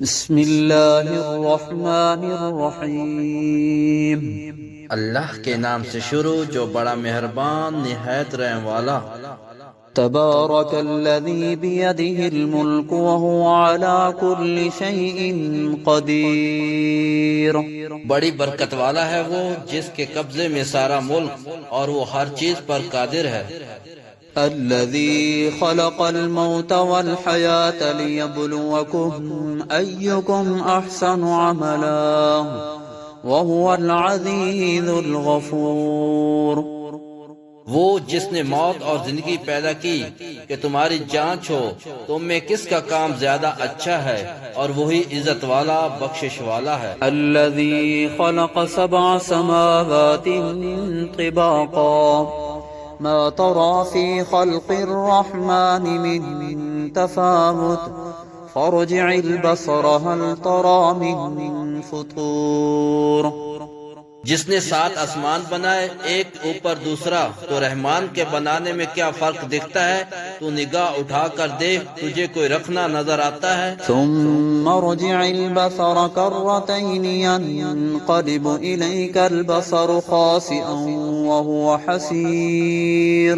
بسم اللہ الرحمن الرحیم۔ اللہ کے نام سے شروع جو بڑا مہربان نہایت رحم والا۔ تبارک الذی بیدہ الملک وہو علی کل شیء قدیر۔ بڑی برکت والا ہے وہ جس کے قبضے میں سارا ملک اور وہ ہر چیز پر قادر ہے۔ الذي خلق الموت والحياة ليبلوكم أيكم أحسن عملا وهو العزيز الغفور۔ وہ جس نے موت اور زندگی پیدا کی کہ تمہاری جانچ ہو تم میں کس کا کام زیادہ اچھا ہے، اور وہی عزت والا بخشش والا ہے۔ الذي خلق 7 سماوات طباقا ما ترى في خلق الرحمن من تفاوت فارجع البصر هل ترى من فطور۔ جس نے 7 آسمان بنائے ایک اوپر دوسرا، تو رحمان کے بنانے میں کیا فرق دکھتا ہے؟ تو نگاہ اٹھا کر دیکھ تجھے کوئی رکھنا نظر آتا ہے؟ ثم ارجع البصر كرتين ينقلب إليك البصر خاسئا وهو حسير۔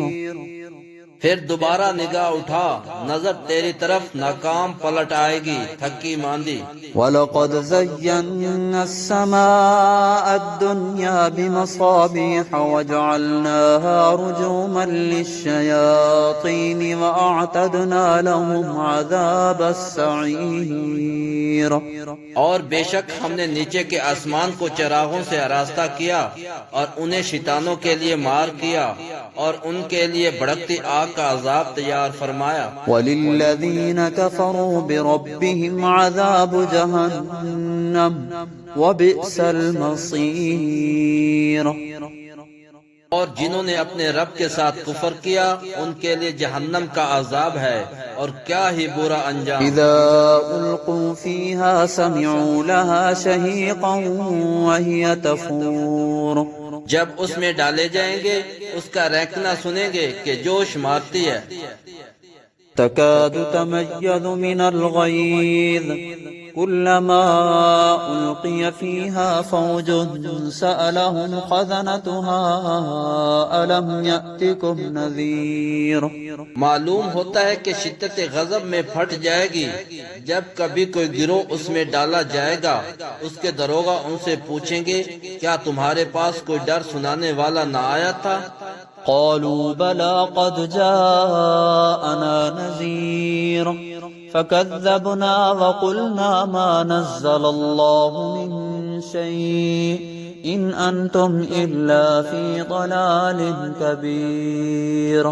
پھر دوبارہ نگاہ اٹھا، نظر تیری طرف ناکام پلٹ آئے گی، تھکی ماندی۔ وَلَقَدْ زَيَّنَّا السَّمَاءَ الدُّنْيَا بِمَصَابِيحَ وَجَعَلْنَاهَا رُجُومًا لِلشَّيَاطِينِ وَأَعْتَدْنَا لَهُمْ عَذَابَ السَّعِيرِ۔ اور بے شک ہم نے نیچے کے آسمان کو چراغوں سے آراستہ کیا اور انہیں شیطانوں کے لیے مار کیا، اور ان کے لیے بھڑکتی آگ کا عذاب تیار فرمایا۔ وَلِلَّذِينَ كَفَرُوا بِرَبِّهِمْ عَذَابُ جَهَنَّمَ وَبِئْسَ الْمَصِيرُ۔ اور جنہوں نے اپنے رب کے ساتھ کفر کیا ان کے لیے جہنم کا عذاب ہے، اور کیا ہی برا انجام۔ اذا القوا فيها سمعوا لها شهيقا وهي تفور۔ جب اس میں ڈالے جائیں گے اس کا رینکنا سنیں گے کہ جوش مارتی ہے۔ تكاد تميز من الغيظ كلما ألقي فيها فوج سألهم خزنتها ألم يأتكم نذير۔ معلوم ہوتا ہے کہ شدت غضب میں پھٹ جائے گی جب کبھی کوئی گروہ اس میں ڈالا جائے گا، اس کے دروغہ ان سے پوچھیں گے کیا تمہارے پاس کوئی ڈر سنانے والا نہ آیا تھا؟ قالوا بلى قد جاءنا نذير فكذبنا وقلنا ما نزل الله من شيء إن أنتم إلا في ضلال كبير۔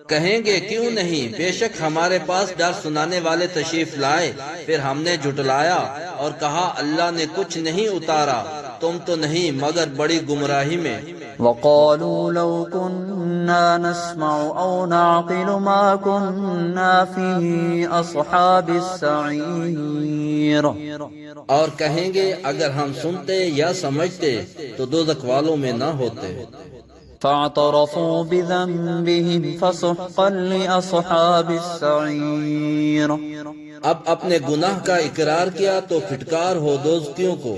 کہیں گے کیوں نہیں، بے شک ہمارے پاس ڈر سنانے والے تشریف لائے، پھر ہم نے جھٹلایا اور کہا اللہ نے کچھ نہیں اتارا، تم تو نہیں مگر بڑی گمراہی میں۔ وقالوا لو كنا نسمع أو نعقل ما كنا في أصحاب السعير۔ اور کہیں گے اگر ہم سنتے یا سمجھتے تو دوزخ والوں میں نہ ہوتے۔ فاعترفوا بذنبهم فسحقا لأصحاب السعير۔ اب اپنے گناہ کا اقرار کیا تو پھٹکار ہو دوزخیوں کو۔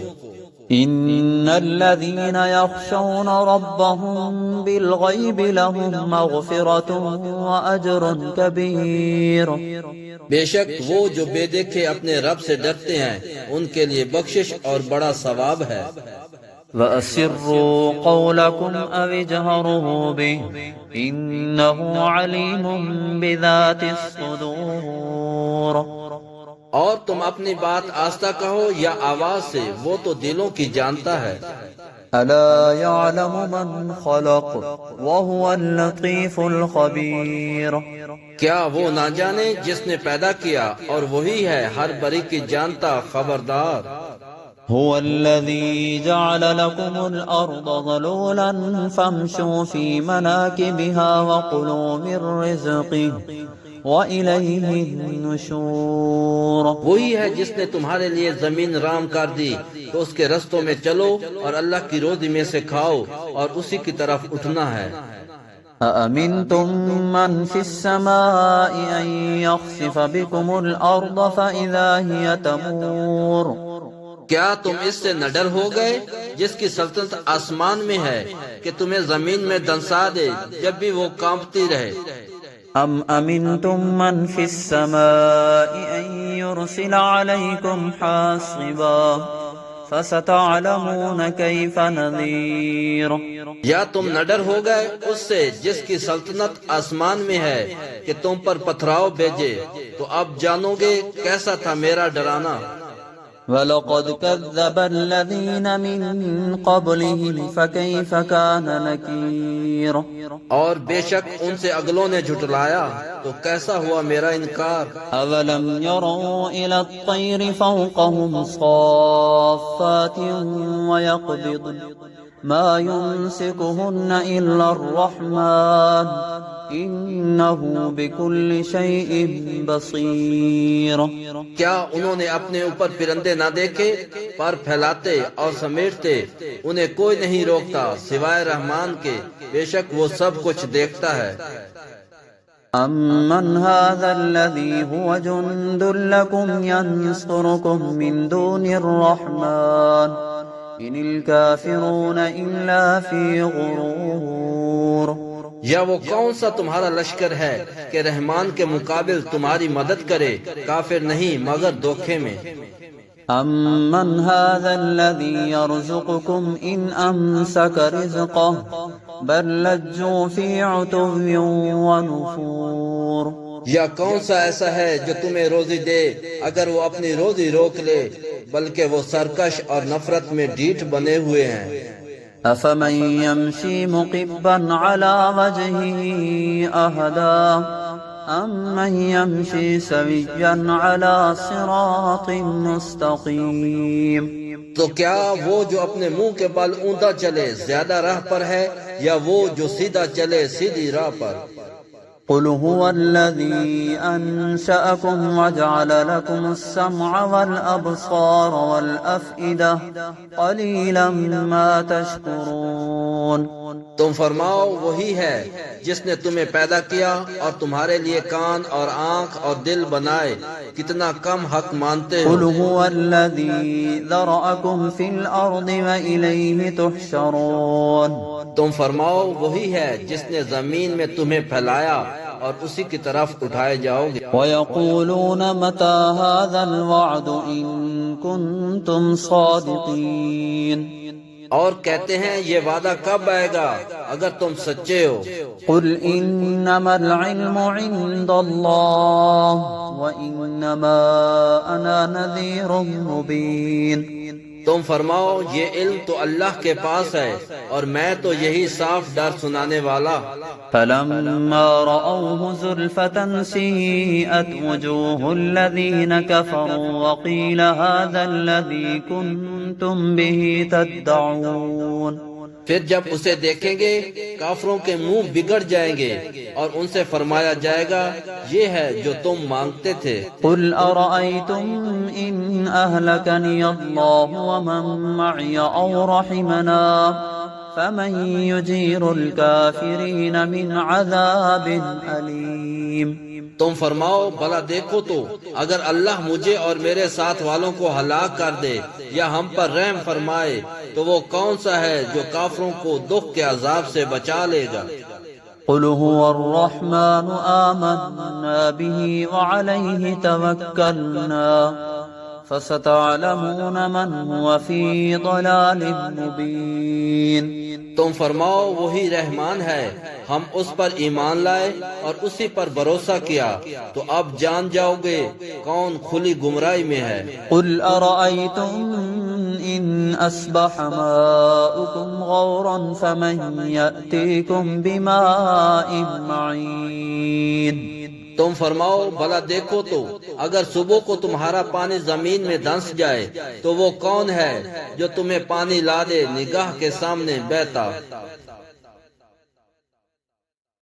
ان الذين يخشون ربهم بالغيب لهم مغفرة وأجر كبير۔ بے شک وہ جو بے دیکھے اپنے رب سے ڈرتے ہیں ان کے لیے بخشش اور بڑا ثواب ہے۔ وَأَسِرُّوا قَوْلَكُمْ أَوِ اجْهَرُوا بِهِ إِنَّهُ عَلِيمٌ بِذَاتِ الصُّدُورِ۔ اور تم اپنی بات آہستہ کہو یا آواز سے، وہ تو دلوں کی جانتا ہے۔ أَلَا يَعْلَمُ مَنْ خَلَقَ وَهُوَ اللَّطِيفُ الْخَبِيرُ۔ کیا وہ نہ جانے جس نے پیدا کیا اور وہی ہے ہر بری کی جانتا خبردار۔ هو الذي جعل لكم الأرض ظلولا فامشوا في مناكبها وكلوا من رزقه وإليه النشور۔ وہی ہے جس نے تمہارے لیے زمین رام کر دی تو اس کے رستوں میں چلو اور اللہ کی روزی میں سے کھاؤ اور اسی کی طرف اٹھنا ہے۔ أأمنتم من في السماء أن يخسف بكم الأرض فإذا هي تمور کیا تم اس سے نہ ڈر ہو گئے جس کی سلطنت آسمان میں ہے کہ تمہیں زمین میں دنسا دے جب بھی وہ کانپتی رہے؟ أم أمنتم من في السماء أن يرسل عليكم حاصبا فستعلمون كيف نذير یا تم نہ ڈر ہو گئے اس سے جس کی سلطنت آسمان میں ہے کہ تم پر پتھراؤ بھیجے، تو اب جانو گے کیسا تھا میرا ڈرانا۔ وَلَقَدْ كَذَّبَ الَّذِينَ مِن قَبْلِهِمْ فَكَيْفَ كَانَ نَكِيرٌ اور بے شک ان سے اگلوں نے جھٹلایا تو کیسا ہوا میرا انکار۔ أَوَلَمْ يَرَوْا إِلَى الطَّيْرِ فَوْقَهُمْ صَافَّاتٍ وَيَقْبِضْنَ مَا يُمْسِكُهُنَّ إِلَّا الرَّحْمَنُ إِنَّهُ بِكُلِّ شَيْءٍ بَصِيرٌ کیا انہوں نے اپنے اوپر پرندے نہ دیکھے؟ پر پھیلاتے اور سمیٹتے انہیں کوئی نہیں روکتا سوائے رحمان کے، بے شک وہ سب کچھ دیکھتا ہے۔ أَمَّنْ هَذَا الَّذِي هُوَ جُنْدٌ لَكُمْ يَنْصُرُكُمْ مِنْ دُونِ الرَّحْمَنِ إِنِ الْكَافِرُونَ إِلَّا فِي غُرُورٍ یا وہ کون سا تمہارا لشکر ہے کہ رحمان کے مقابل تمہاری مدد کرے؟ کافر نہیں مگر دھوکے میں۔ أَمَّنْ هَذَا الَّذِي يَرْزُقُكُمْ إِنْ أَمْسَكَ رِزْقَهُ بَلْ لَجُّوا فِي عُتُوٍّ وَنُفُورٍ یا کون سا ایسا ہے جو تمہیں روزی دے اگر وہ اپنی روزی روک لے، بلکہ وہ سرکش اور نفرت میں ڈھیٹ بنے ہوئے ہیں۔ أَفَمَن يَمْشِي مُقِبًّا عَلَى وَجْهِهِ أَهْدَىٰ أَمَّن يَمْشِي سَوِيًّا عَلَى صِرَاطٍ مُّسْتَقِيمٍ تو کیا وہ جو اپنے منہ کے بل اوندا چلے زیادہ راہ پر ہے، یا وہ جو سیدھا چلے سیدھی راہ پر؟ قُلْ هُوَ الَّذِي أَنشَأَكُمْ وَجَعَلَ لَكُمُ السَّمْعَ وَالْأَبْصَارَ وَالْأَفْئِدَةَ قَلِيلًا مَا تَشْكُرُونَ تم فرماؤ وہی ہے جس نے تمہیں پیدا کیا اور تمہارے لیے کان اور آنکھ اور دل بنائے، کتنا کم حق مانتے ہو۔ قُلْ هُوَ الَّذِي ذَرَأَكُمْ فِي الْأَرْضِ وَإِلَيْهِ تُحْشَرُونَ تم فرماؤ وہی ہے جس نے زمین میں تمہیں پھیلایا اور اسی کی طرف اٹھائے جاؤ گے۔ وَيَقُولُونَ مَتَى هَذَا الْوَعْدُ إِن كُنتُمْ صَادِقِينَ اور کہتے ہیں یہ وعدہ کب آئے گا اگر تم سچے ہو۔ قُلْ إِنَّمَا الْعِلْمُ عِندَ اللَّهِ وَإِنَّمَا أَنَا نَذِيرٌ مُّبِينٌ تم فرماؤ یہ علم تو اللہ کے پاس ہے اور میں تو یہی صاف ڈر سنانے والا۔ فَلَمَّا رَأَوْهُ زُلْفَةً سِيئَتْ وُجُوهُ الَّذِينَ كَفَرُوا وَقِيلَ هَذَا الَّذِي كُنتُم بِهِ تَدَّعُونَ پھر جب اسے دیکھیں گے کافروں کے منہ بگڑ جائیں گے اور ان سے فرمایا جائے گا یہ ہے جو تم مانگتے تھے۔ قُلْ أَرَأَيْتُمْ إِنْ أَهْلَكَنِيَ اللَّهُ وَمَن مَّعِيَ أَوْ رَحِمَنَا فَمَن يُجِيرُ الْكَافِرِينَ مِنْ عَذَابٍ أَلِيمٍ تم فرماؤ بھلا دیکھو تو اگر اللہ مجھے اور میرے ساتھ والوں کو ہلاک کر دے یا ہم پر رحم فرمائے تو وہ کون سا ہے جو کافروں کو دکھ کے عذاب سے بچا لے گا۔ قُلْ هُوَ الرَّحْمَنُ آمَنَّا بِهِ وَعَلَيْهِ تَوَكَّلْنَا فَسَتَعْلَمُونَ مَنْ هُوَ فِي ضَلَالٍ مُّبِينٍ تم فرماؤ وہی رحمان ہے، ہم اس پر ایمان لائے اور اسی پر بھروسہ کیا، تو اب جان جاؤ گے کون کھلی گمراہی میں ہے۔ قُلْ أَرَأَيْتُمْ إِنْ أَصْبَحَ مَاؤُكُمْ غَوْرًا فَمَنْ يَأْتِيكُمْ بِمَاءٍ مَّعِينٍ تم فرماؤ بھلا دیکھو تو اگر صبح کو تمہارا پانی زمین میں دھنس جائے تو وہ کون ہے جو تمہیں پانی لا دے نگاہ کے سامنے بہتا۔